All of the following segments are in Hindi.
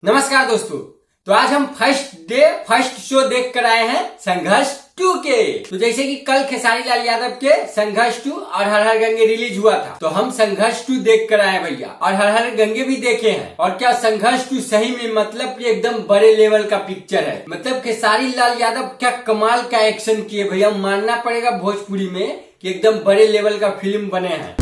नमस्कार दोस्तों। तो आज हम फर्स्ट शो देख कर आए हैं संघर्ष 2 के। तो जैसे कि कल खेसारी लाल यादव के संघर्ष 2 और हर हर गंगे रिलीज हुआ था, तो हम संघर्ष 2 देख कर आए भैया, और हर हर गंगे भी देखे हैं। और क्या संघर्ष 2 सही में मतलब कि एकदम बड़े लेवल का पिक्चर है। मतलब खेसारी लाल यादव क्या कमाल का एक्शन किए भैया, मानना पड़ेगा भोजपुरी में कि एकदम बड़े लेवल का फिल्म बने हैं।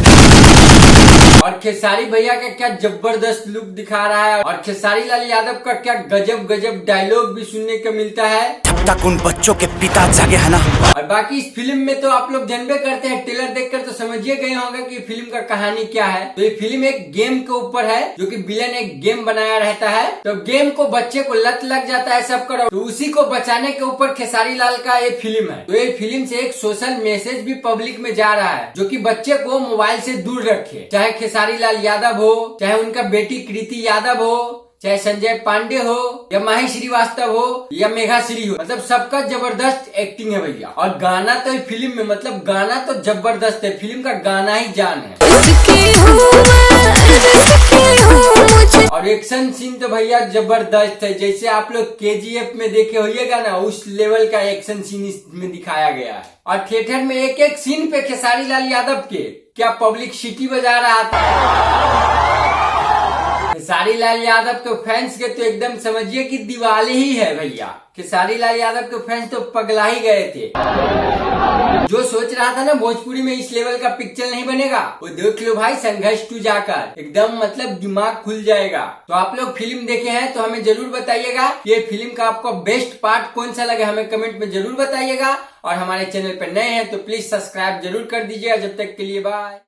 और खेसारी भैया का क्या जबरदस्त लुक दिखा रहा है, और खेसारी लाल यादव का क्या गजब गजब डायलॉग भी सुनने को मिलता है। तक उन बच्चों के पिता जागे है ना। और बाकी इस फिल्म में तो आप लोग जानबे करते हैं, ट्रेलर देखकर तो समझिए गए होंगे कि फिल्म का कहानी क्या है। तो ये फिल्म एक गेम के ऊपर है, जो कि विलन एक गेम बनाया रहता है। तो गेम को बच्चे को लत लग जाता है सब करो, तो उसी को बचाने के ऊपर खेसारी लाल का ये फिल्म है। तो ये फिल्म से एक सोशल मैसेज भी पब्लिक में जा रहा है, जो कि बच्चे को मोबाइल से दूर रखे। चाहे खेसारी लाल यादव हो, चाहे उनका बेटी कृति यादव हो, चाहे संजय पांडे हो, या माही श्रीवास्तव हो, या मेघा श्री हो, मतलब सबका जबरदस्त एक्टिंग है भैया। और गाना तो फिल्म में, मतलब गाना तो जबरदस्त है, फिल्म का गाना ही जान है। और एक्शन सीन तो भैया जबरदस्त है, जैसे आप लोग KGF में देखे होइएगा ना, उस लेवल का एक्शन सीन इसमें दिखाया गया है। और थिएटर में एक एक सीन पे खेसारी लाल यादव के क्या पब्लिक सीटी बजा रहा था। खेसारी लाल यादव के फैंस के तो एकदम समझिए कि दिवाली ही है भैया। खेसारी लाल यादव के फैंस तो पगला ही गए थे। जो सोच रहा था ना भोजपुरी में इस लेवल का पिक्चर नहीं बनेगा, वो देख लो भाई संघर्ष 2 जाकर, एकदम मतलब दिमाग खुल जाएगा। तो आप लोग फिल्म देखे हैं तो हमें जरूर बताइएगा ये फिल्म का आपको बेस्ट पार्ट कौन सा लगा, हमें कमेंट में जरूर बताइएगा। और हमारे चैनल पर नए हैं तो प्लीज सब्सक्राइब जरूर कर दीजिएगा। जब तक के लिए बाय।